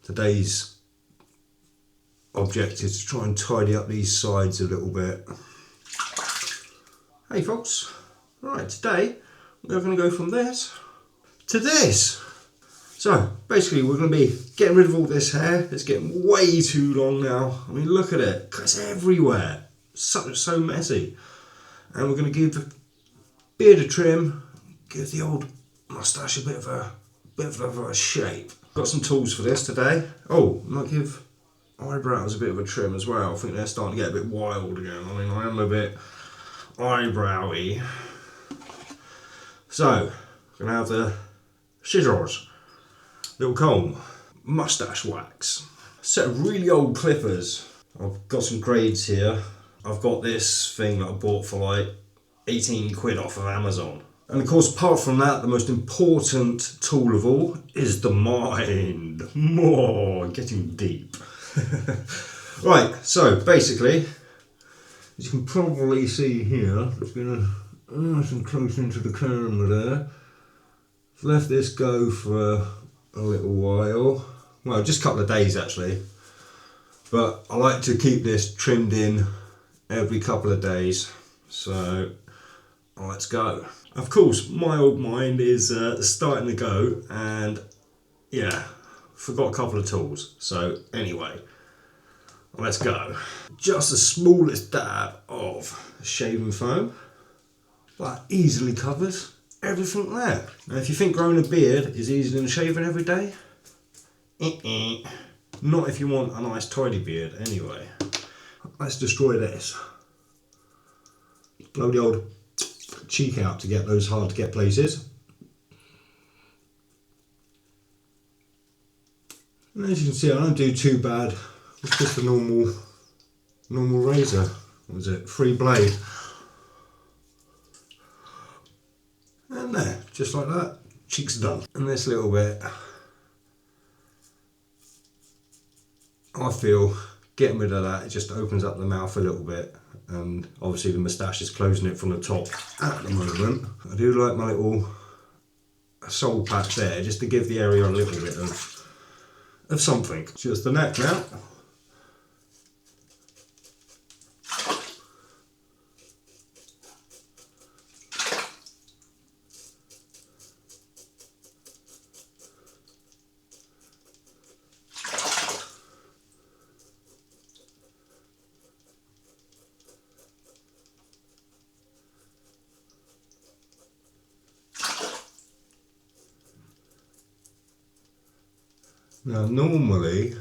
Today's object is to try and tidy up these sides a little bit. Hey folks, right, today we're going to go from this to this. So basically we're going to be getting rid of all this hair. It's getting way too long now. I mean, look at it, it's everywhere. So messy. And we're going to give the beard a trim, give the old moustache a bit of a shape. Got some tools for this today. Oh, might give eyebrows a bit of a trim as well. I think they're starting to get a bit wild again. I mean, I am a bit eyebrowy. So, gonna have the scissors, little comb, moustache wax, set of really old clippers. I've got some grades here. I've got this thing that I bought for like 18 quid off of Amazon. And of course, apart from that, the most important tool of all is the mind. More getting deep. Right, so basically, as you can probably see here, it's going to nice and close into the camera there. I've left this go for a little while. Well, just a couple of days actually. But I like to keep this trimmed in every couple of days. So let's go. Of course, my old mind is starting to go, and yeah, forgot a couple of tools. So anyway, let's go. Just the smallest dab of shaving foam. That easily covers everything there. Now, if you think growing a beard is easier than shaving every day, not if you want a nice tidy beard anyway. Let's destroy this. Blow the old cheek out to get those hard to get places. And as you can see, I don't do too bad. It's just a normal razor. What was it? 3 blade. And there, just like that, cheek's done. And this little bit, I feel getting rid of that, it just opens up the mouth a little bit. And obviously the moustache is closing it from the top at the moment. I do like my little soul patch there, just to give the area a little bit of something. Just the neck now. Now normally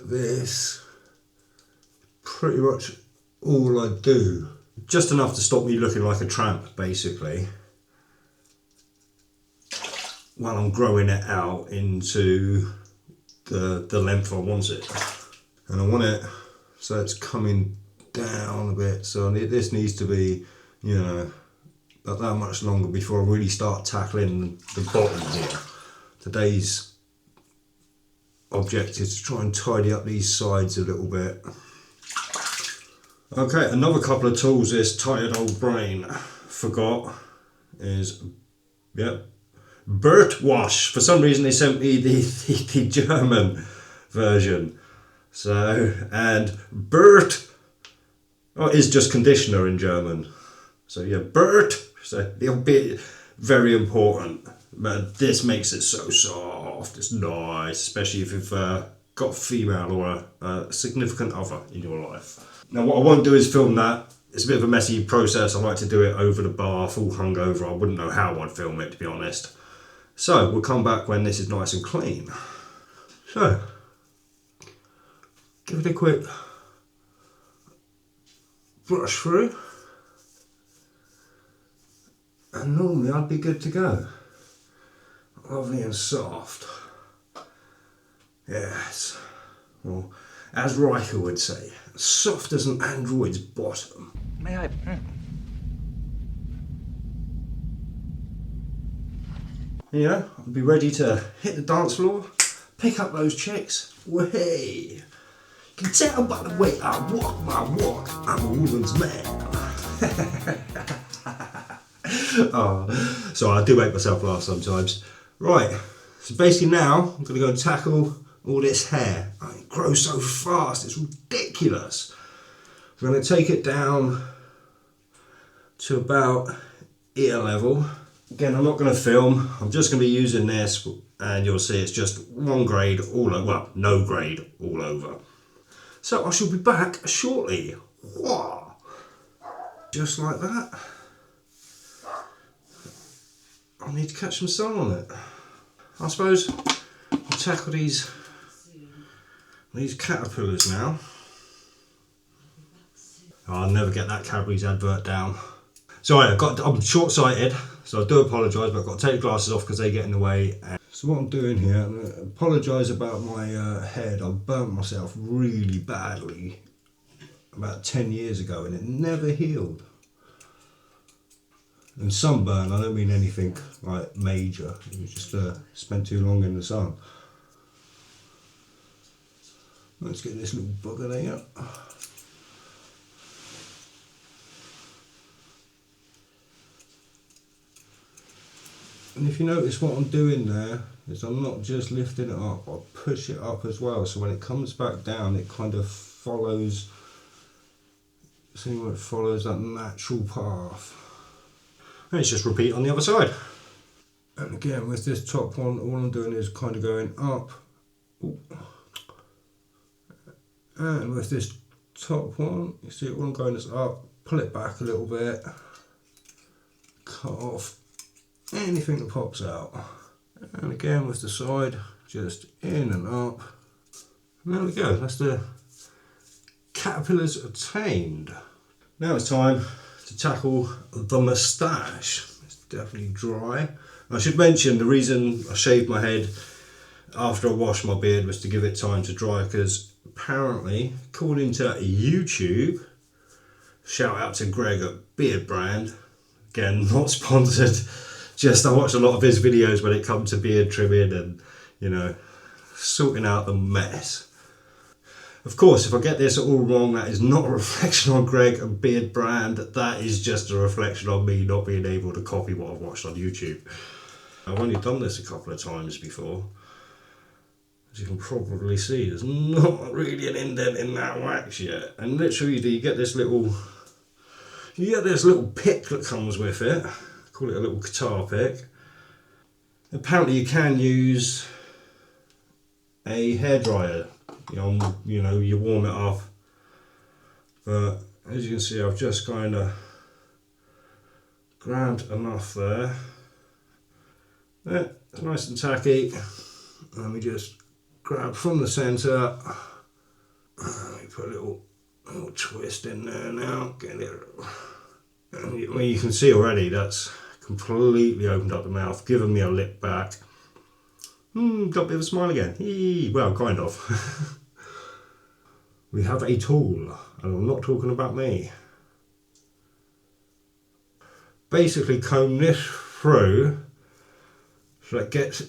this pretty much all I do, just enough to stop me looking like a tramp basically, while I'm growing it out into the length I want it. And I want it so it's coming down a bit, so this needs to be, you know, about that much longer before I really start tackling the bottom here. Today's object is to try and tidy up these sides a little bit. Okay, another couple of tools this tired old brain forgot is, yep, Burt Wash. For some reason they sent me the German version. So, and Burt is just conditioner in German. So yeah, Burt, so it'll be very important. But this makes it so soft, it's nice, especially if you've got a female or a significant other in your life. Now what I won't do is film that. It's a bit of a messy process. I like to do it over the bar, full hungover. I wouldn't know how I'd film it, to be honest. So we'll come back when this is nice and clean. So, give it a quick brush through. And normally I'd be good to go. Lovely and soft. Yes. Well, as Riker would say, soft as an android's bottom. May I? You know, I'd be ready to hit the dance floor, pick up those chicks. Way. You can tell by the way I walk my walk, I'm a woman's man. Oh, so I do make myself laugh sometimes. Right, So basically now I'm going to go and tackle all this hair. It grows so fast, it's ridiculous. I'm going to take it down to about ear level. Again, I'm not going to film, I'm just going to be using this, and you'll see it's just one grade all over, well, no grade all over. So I shall be back shortly. Whoa. Just like that. I need to catch some sun on it. I suppose I'll tackle these caterpillars now. Oh, I'll never get that Cadbury's advert down. Sorry, I'm short-sighted, so I do apologise, but I've got to take the glasses off because they get in the way. So what I'm doing here, I'm going to apologise about my head. I burnt myself really badly about 10 years ago and it never healed. And sunburn, I don't mean anything like major, it was just spent too long in the sun. Let's get this little bugger there. And if you notice what I'm doing there, is I'm not just lifting it up, I push it up as well, so when it comes back down it kind of follows, see where it follows that natural path. And it's just repeat on the other side. And again with this top one, all I'm doing is kind of going up. Ooh. And with this top one, you see all I'm going is up, pull it back a little bit, cut off anything that pops out. And again with the side, just in and up. And there we go, that's the caterpillars tamed. Now it's time to tackle the moustache. It's definitely dry. I should mention the reason I shaved my head after I washed my beard was to give it time to dry, because apparently, according to YouTube, shout out to Greg at Beard Brand, again not sponsored, just I watched a lot of his videos when it comes to beard trimming and, you know, sorting out the mess. Of course, if I get this all wrong, that is not a reflection on Greg and Beard Brand, that is just a reflection on me not being able to copy what I've watched on YouTube. I've only done this a couple of times before. As you can probably see, there's not really an indent in that wax yet. And literally you get this little pick that comes with it. Call it a little guitar pick. Apparently you can use a hairdryer. You know, you warm it up. But as you can see, I've just kind of grabbed enough there. It's nice and tacky. Let me just grab from the centre. Let me put a little twist in there now. Get it. And you can see already that's completely opened up the mouth, given me a lip back. Got a bit of a smile again. Well, kind of. We have a tool, and I'm not talking about me. Basically comb this through so it gets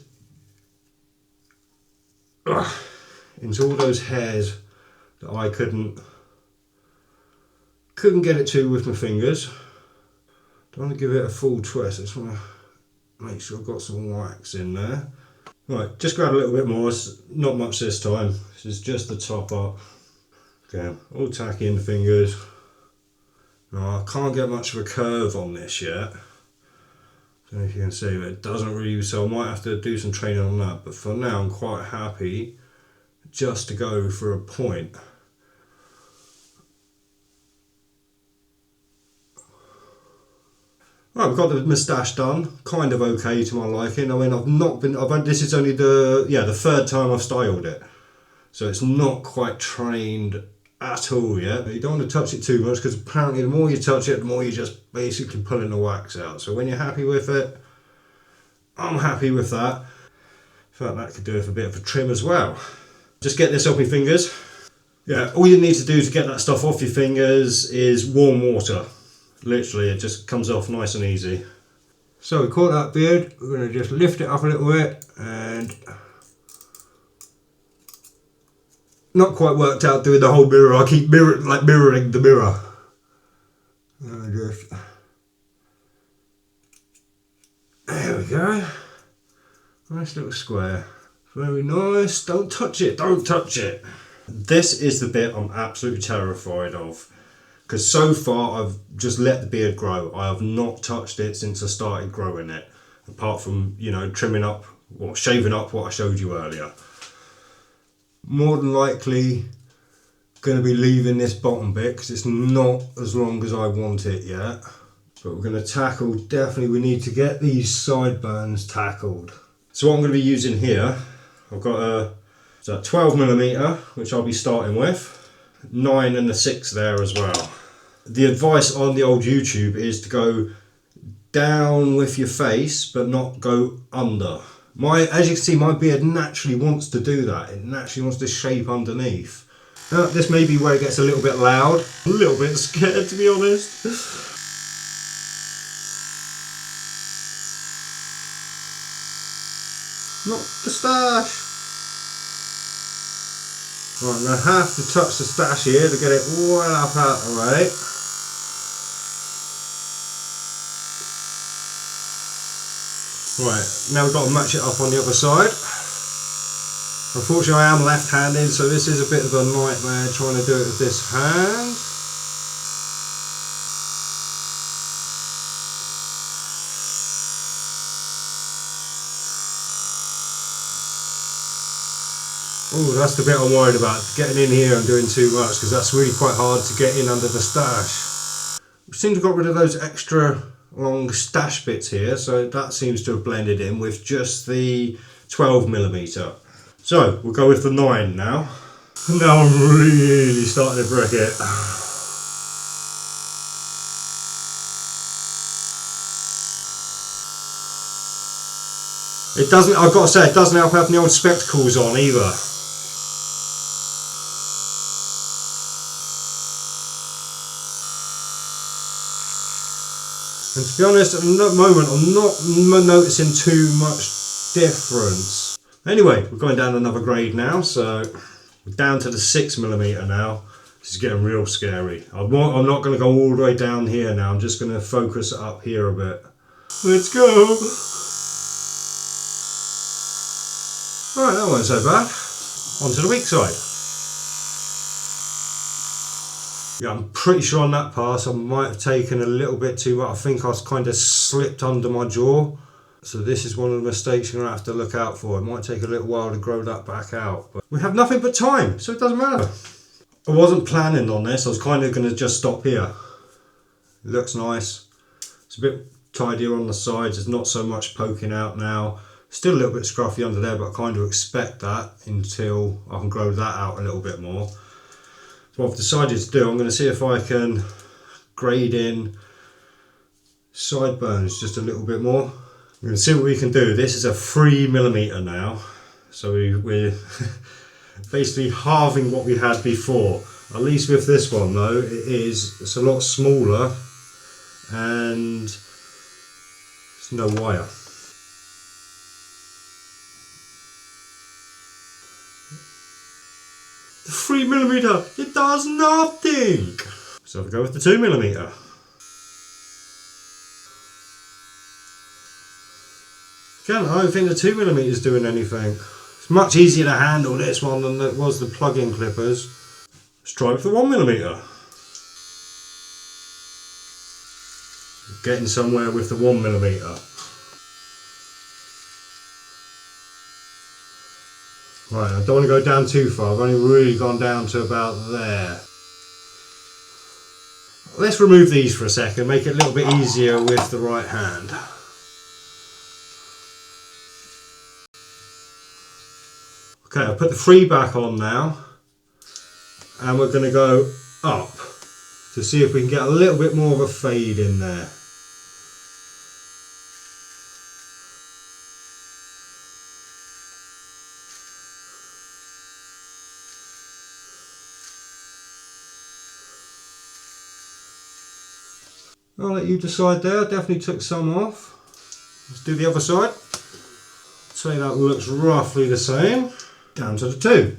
into all those hairs that I couldn't get it to with my fingers. Don't want to give it a full twist, I just want to make sure I've got some wax in there. Right, just grab a little bit more, it's not much this time, this is just the top up. Okay, all tacky in the fingers. Now I can't get much of a curve on this yet. I don't know if you can see, but it doesn't really, so I might have to do some training on that, but for now I'm quite happy just to go for a point. Right, we've got the moustache done, kind of okay to my liking. I mean, this is only the third time I've styled it. So it's not quite trained at all yet. But you don't want to touch it too much, because apparently the more you touch it, the more you're just basically pulling the wax out. So when you're happy with it, I'm happy with that. In fact, that could do with a bit of a trim as well. Just get this off your fingers. Yeah, all you need to do to get that stuff off your fingers is warm water. Literally, it just comes off nice and easy. So we caught that beard, we're going to just lift it up a little bit, and not quite worked out doing the whole mirror. I keep mirroring the mirror. There we go. Nice Nice little square. Very nice. Don't touch it. Don't touch it. This is the bit I'm absolutely terrified of. Because so far I've just let the beard grow. I have not touched it since I started growing it. Apart from, you know, trimming up or shaving up what I showed you earlier. More than likely going to be leaving this bottom bit because it's not as long as I want it yet. But we're going to tackle, definitely we need to get these sideburns tackled. So what I'm going to be using here, I've got a 12mm, which I'll be starting with. 9 and a 6 there as well. The advice on the old YouTube is to go down with your face but not go under. As you can see, my beard naturally wants to do that. It naturally wants to shape underneath. This may be where it gets a little bit loud. I'm a little bit scared, to be honest. Not the stash. Right, I'm going to have to touch the stash here to get it well up out of the way. Right, now we've got to match it up on the other side. Unfortunately I am left-handed, so this is a bit of a nightmare trying to do it with this hand. Oh, that's the bit I'm worried about, getting in here and doing too much, because that's really quite hard to get in under the stash. We seem to have got rid of those extra long stash bits here, so that seems to have blended in with just the 12mm. So we'll go with the 9 now. Now I'm really starting to brick it. It doesn't, I've got to say, it doesn't help having the old spectacles on either. And to be honest, at the moment I'm not noticing too much difference. Anyway, we're going down another grade now, so we're down to the 6mm now. This is getting real scary. I'm not going to go all the way down here now, I'm just going to focus up here a bit. Let's go! Right, that wasn't so bad. On to the weak side. Yeah, I'm pretty sure on that pass I might have taken a little bit too much. I think I was kind of slipped under my jaw. So this is one of the mistakes you're going to have to look out for. It might take a little while to grow that back out. But we have nothing but time, so it doesn't matter. I wasn't planning on this. I was kind of going to just stop here. It looks nice. It's a bit tidier on the sides. There's not so much poking out now. Still a little bit scruffy under there, but I kind of expect that until I can grow that out a little bit more. So what I've decided to do, I'm going to see if I can grade in sideburns just a little bit more. We're going to see what we can do. This is a 3mm now, so we're basically halving what we had before. At least with this one though, it's a lot smaller and there's no wire. The 3mm, it does nothing! So I'll go with the 2mm. Again, I don't think the 2mm is doing anything. It's much easier to handle this one than it was the plug-in clippers. Let's try with the 1mm. Getting somewhere with the 1mm. Right, I don't want to go down too far. I've only really gone down to about there. Let's remove these for a second, make it a little bit easier with the right hand. Okay, I'll put the 3 back on now, and we're going to go up to see if we can get a little bit more of a fade in there. I'll let you decide there. I definitely took some off. Let's do the other side. I'd say that looks roughly the same. Down to the 2.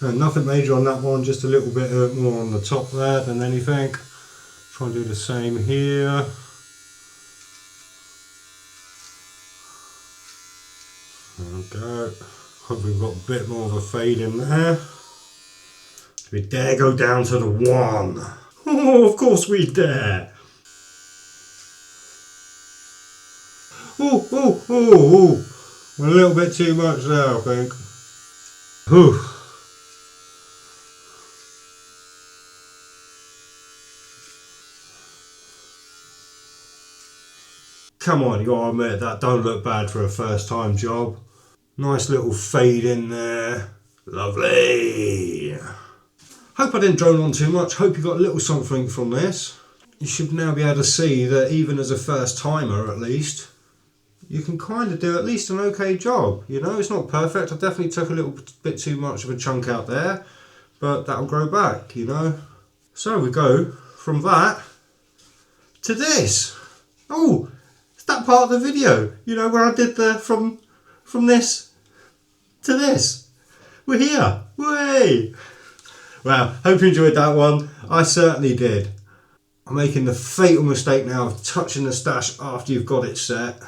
And nothing major on that one, just a little bit more on the top there than anything. Try and do the same here. There we go. Hope we've got a bit more of a fade in there. We dare go down to the 1. Oh, of course we dare. Oh, oh, oh, oh. A little bit too much there, I think. Whew. Come on, you gotta admit, that don't look bad for a first time job. Nice little fade in there. Lovely. Hope I didn't drone on too much. Hope you got a little something from this. You should now be able to see that even as a first timer at least, you can kind of do at least an okay job. You know, it's not perfect. I definitely took a little bit too much of a chunk out there, but that'll grow back, you know. So we go from that to this. Oh, it's that part of the video, you know, where I did the from this to this. We're here. Way. Well, hope you enjoyed that one. I certainly did. I'm making the fatal mistake now of touching the stash after you've got it set.